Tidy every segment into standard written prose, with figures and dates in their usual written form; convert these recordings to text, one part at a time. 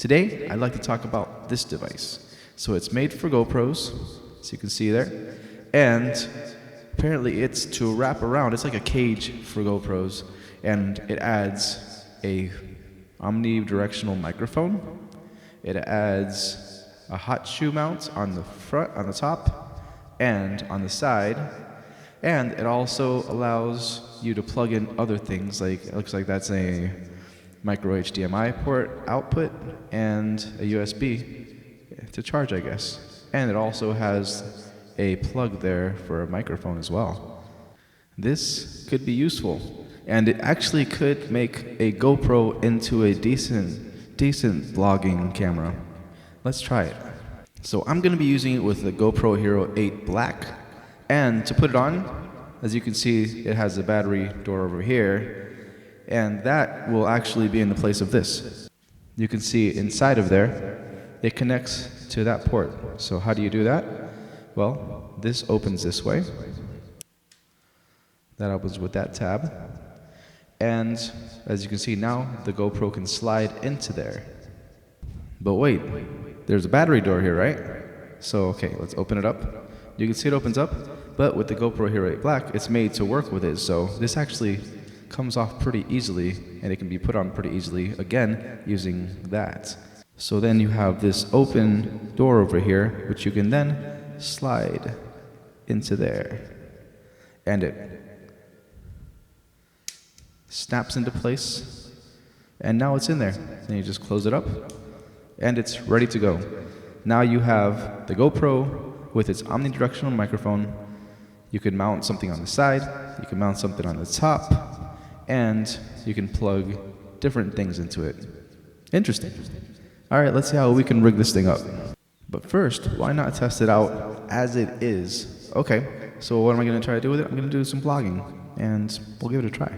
Today, I'd like to talk about this device. So it's made for GoPros, as you can see there, and apparently it's to wrap around. It's like a cage for GoPros, and it adds a omnidirectional microphone. It adds a hot shoe mount on the front, on the top, and on the side, and it also allows you to plug in other things. Like it looks like that's a micro HDMI port output and a USB to charge, I guess. And it also has a plug there for a microphone as well. This could be useful, and it actually could make a GoPro into a decent vlogging camera. Let's try it. So I'm going to be using it with the GoPro Hero 8 Black, and to put it on, as you can see, it has a battery door over here, and that will actually be in the place of this. You can see inside of there, it connects to that port. So how do you do that? Well, this opens this way. That opens with that tab. And as you can see now, the GoPro can slide into there. But wait, there's a battery door here, right? So, okay, let's open it up. You can see it opens up, but with the GoPro Hero 8 Black, it's made to work with it. So this actually comes off pretty easily, and it can be put on pretty easily, again, using that. So then you have this open door over here, which you can then slide into there. And it snaps into place, and now it's in there. Then you just close it up, and it's ready to go. Now you have the GoPro with its omnidirectional microphone. You can mount something on the side, you can mount something on the top, and you can plug different things into it. Interesting. All right, let's see how we can rig this thing up. But first, why not test it out as it is? Okay, so what am I going to try to do with it? I'm going to do some vlogging, and we'll give it a try.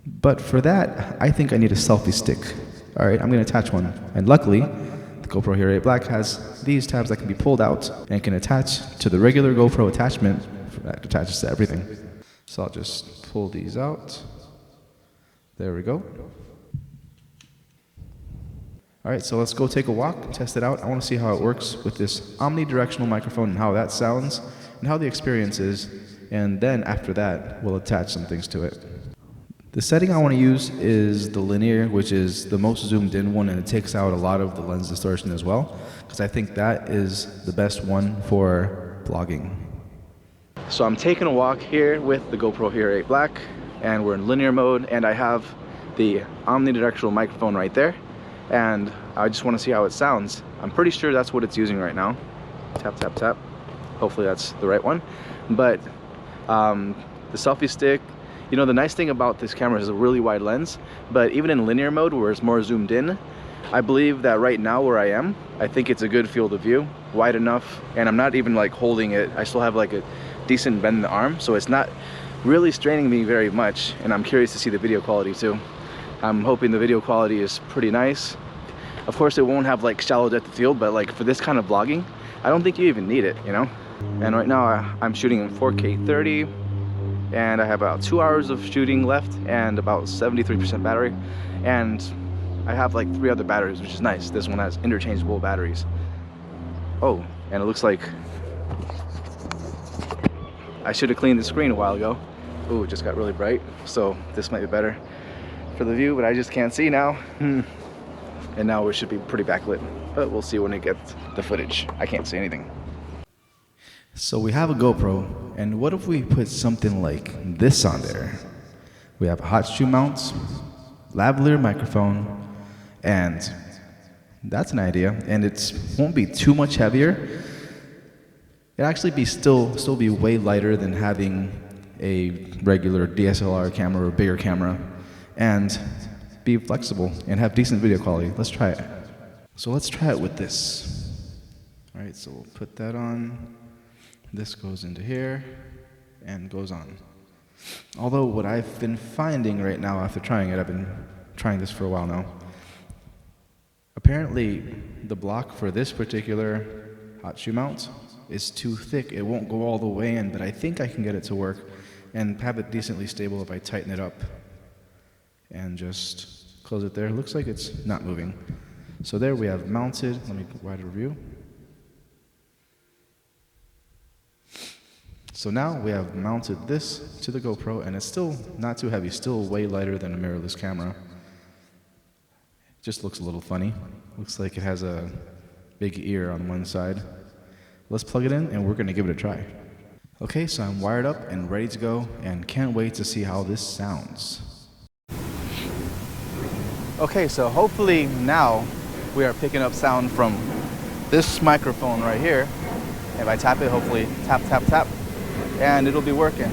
But for that, I think I need a selfie stick. All right, I'm going to attach one. And luckily, the GoPro Hero 8 Black has these tabs that can be pulled out and can attach to the regular GoPro attachment that attaches to everything. So I'll just pull these out. There we go. All right, so let's go take a walk and test it out. I want to see how it works with this omnidirectional microphone and how that sounds and how the experience is. And then after that, we'll attach some things to it. The setting I want to use is the linear, which is the most zoomed in one, and it takes out a lot of the lens distortion as well, because I think that is the best one for vlogging. So I'm taking a walk here with the GoPro Hero 8 Black, and we're in linear mode, and I have the omnidirectional microphone right there, and I just want to see how it sounds. I'm pretty sure that's what it's using right now. Tap, tap, tap. Hopefully that's the right one. But the selfie stick, you know, the nice thing about this camera is a really wide lens, but even in linear mode where it's more zoomed in, I believe that right now where I am, I think it's a good field of view, wide enough, and I'm not even like holding it. I still have like a decent bend in the arm, so it's not really straining me very much, and I'm curious to see the video quality too. I'm hoping the video quality is pretty nice. Of course, it won't have like shallow depth of field, but like for this kind of vlogging, I don't think you even need it, you know? And right now I'm shooting in 4K 30, and I have about 2 hours of shooting left and about 73% battery, and I have like 3 other batteries, which is nice. This one has interchangeable batteries. Oh, and it looks like I should have cleaned the screen a while ago. Ooh, it just got really bright, so this might be better for the view, but I just can't see now. And now it should be pretty backlit, but we'll see when it gets the footage. I can't see anything. So we have a GoPro, and what if we put something like this on there? We have a hot shoe mount, lavalier microphone, and that's an idea. And it won't be too much heavier. It'll actually be still be way lighter than having a regular DSLR camera or bigger camera, and be flexible and have decent video quality. Let's try it. So let's try it with this. All right, so we'll put that on. This goes into here and goes on. Although what I've been finding right now after trying it, I've been trying this for a while now, apparently the block for this particular hot shoe mount is too thick. It won't go all the way in, but I think I can get it to work and have it decently stable if I tighten it up and just close it there. It looks like it's not moving. So there we have mounted, let me wider view. So now we have mounted this to the GoPro, and it's still not too heavy, still way lighter than a mirrorless camera. Just looks a little funny. Looks like it has a big ear on one side. Let's plug it in and we're gonna give it a try. Okay, so I'm wired up and ready to go and can't wait to see how this sounds. Okay, so hopefully now we are picking up sound from this microphone right here. If I tap it, hopefully tap, tap, tap, and it'll be working.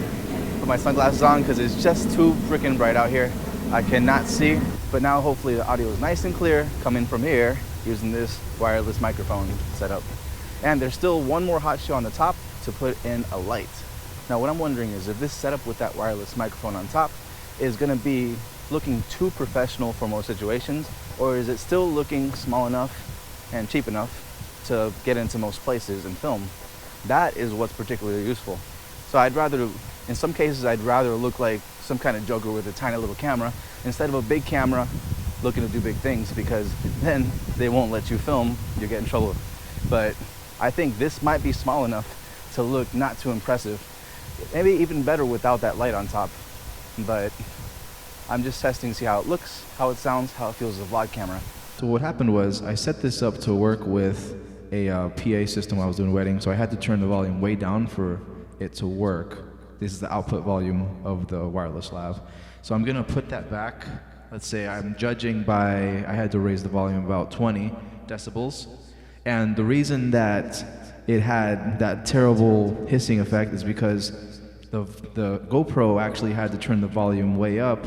Put my sunglasses on because it's just too freaking bright out here. I cannot see, but now hopefully the audio is nice and clear coming from here using this wireless microphone setup. And there's still one more hot shoe on the top to put in a light. Now what I'm wondering is if this setup with that wireless microphone on top is gonna be looking too professional for most situations, or is it still looking small enough and cheap enough to get into most places and film? That is what's particularly useful. So in some cases, I'd rather look like some kind of joker with a tiny little camera instead of a big camera looking to do big things, because then they won't let you film, you get in trouble. But I think this might be small enough to look not too impressive. Maybe even better without that light on top. But I'm just testing to see how it looks, how it sounds, how it feels as a vlog camera. So what happened was I set this up to work with a PA system while I was doing a wedding, so I had to turn the volume way down for it to work. This is the output volume of the wireless lav. So I'm gonna put that back. Let's say I'm judging by, I had to raise the volume about 20 decibels. And the reason that it had that terrible hissing effect is because the GoPro actually had to turn the volume way up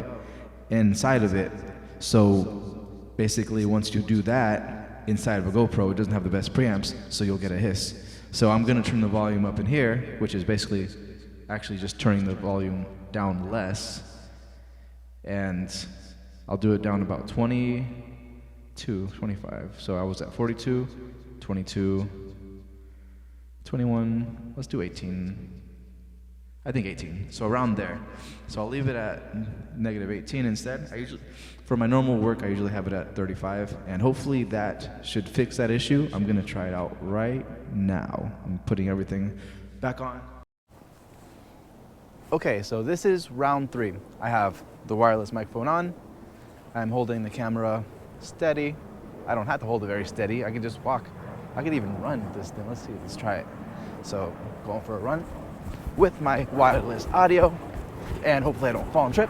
inside of it. So basically once you do that inside of a GoPro, it doesn't have the best preamps, so you'll get a hiss. So I'm gonna turn the volume up in here, which is basically actually just turning the volume down less. And I'll do it down about 22, 25. So I was at 42, 22, 21, let's do 18. I think 18, so around there. So I'll leave it at -18 instead. For my normal work, I usually have it at 35, and hopefully that should fix that issue. I'm gonna try it out right now. I'm putting everything back on. Okay, so this is round 3. I have the wireless microphone on. I'm holding the camera steady. I don't have to hold it very steady. I can just walk. I could even run with this thing. Let's try it. So going for a run with my wireless audio, and hopefully I don't fall and trip.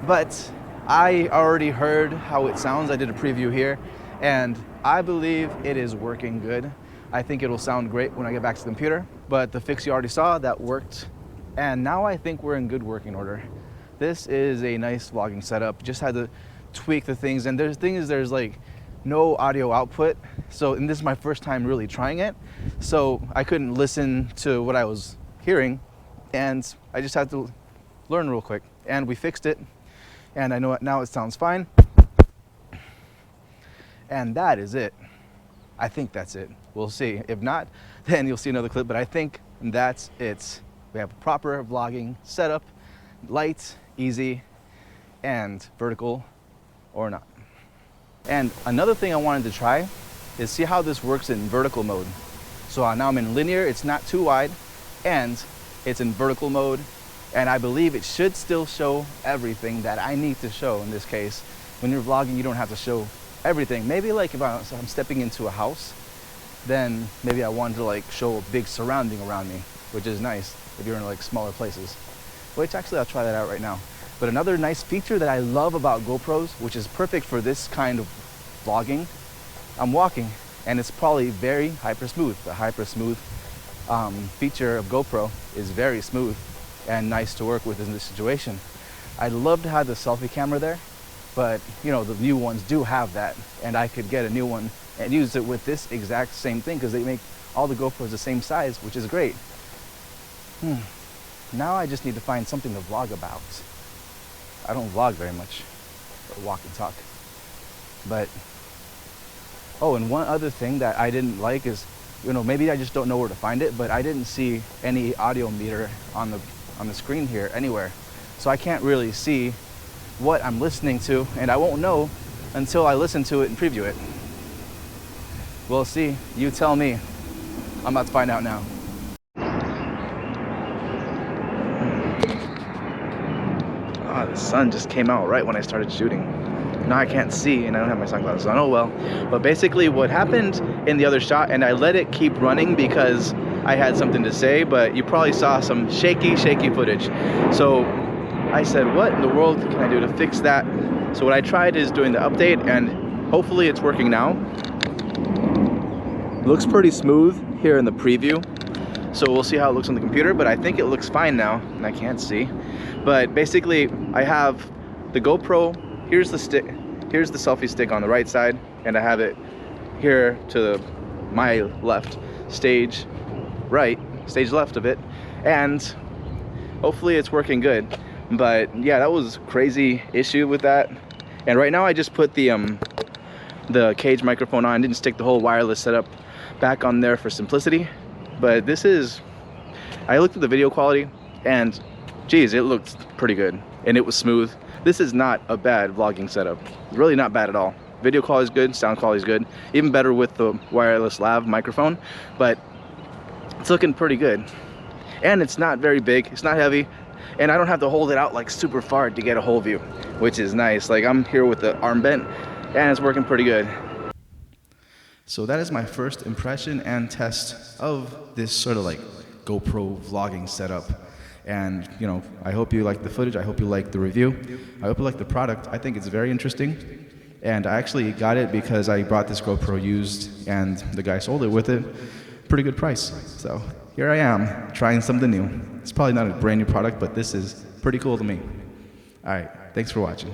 But I already heard how it sounds. I did a preview here, and I believe it is working good. I think it'll sound great when I get back to the computer, but the fix you already saw, that worked. And now I think we're in good working order. This is a nice vlogging setup. Just had to tweak the things, and there's like no audio output. And this is my first time really trying it. So I couldn't listen to what I was hearing, and I just had to learn real quick. And we fixed it, and I know it now, it sounds fine. And that is it. I think that's it. We'll see. If not, then you'll see another clip, but I think that's it. We have a proper vlogging setup, light, easy, and vertical or not. And another thing I wanted to try is see how this works in vertical mode. So now I'm in linear, it's not too wide, and it's in vertical mode, and I believe it should still show everything that I need to show in this case. When you're vlogging, you don't have to show everything. Maybe like if I'm stepping into a house, then maybe I wanted to like show a big surrounding around me, which is nice if you're in like smaller places. Which actually I'll try that out right now. But another nice feature that I love about GoPros, which is perfect for this kind of vlogging, I'm walking and it's probably very hyper smooth. The hyper smooth feature of GoPro is very smooth and nice to work with in this situation. I'd love to have the selfie camera there, but you know, the new ones do have that, and I could get a new one and use it with this exact same thing because they make all the GoPros the same size, which is great. Now I just need to find something to vlog about. I don't vlog very much, or walk and talk. But, oh, and one other thing that I didn't like is, you know, maybe I just don't know where to find it, but I didn't see any audio meter on the screen here anywhere. So I can't really see what I'm listening to, and I won't know until I listen to it and preview it. We'll see. You tell me. I'm about to find out now. Ah, the sun just came out right when I started shooting. Now I can't see and I don't have my sunglasses on. Oh well. But basically what happened in the other shot, and I let it keep running because I had something to say, but you probably saw some shaky footage. So I said, what in the world can I do to fix that? So what I tried is doing the update, and hopefully it's working now. Looks pretty smooth here in the preview. So we'll see how it looks on the computer, but I think it looks fine now, and I can't see. But basically, I have the GoPro, here's the stick, here's the selfie stick on the right side, and I have it here to my left, stage left of it, and hopefully it's working good. But yeah, that was a crazy issue with that. And right now I just put the cage microphone on, didn't stick the whole wireless setup back on there for simplicity. But this is, I looked at the video quality and geez, it looked pretty good and it was smooth. This is not a bad vlogging setup, really not bad at all. Video quality is good, sound quality is good, even better with the wireless lav microphone, but it's looking pretty good. And it's not very big, it's not heavy, and I don't have to hold it out like super far to get a whole view, which is nice. Like I'm here with the arm bent and it's working pretty good. So that is my first impression and test of this sort of like GoPro vlogging setup. And you know, I hope you like the footage, I hope you like the review, I hope you like the product. I think it's very interesting. And I actually got it because I bought this GoPro used and the guy sold it with it. Pretty good price. So here I am trying something new. It's probably not a brand new product, but this is pretty cool to me. All right, thanks for watching.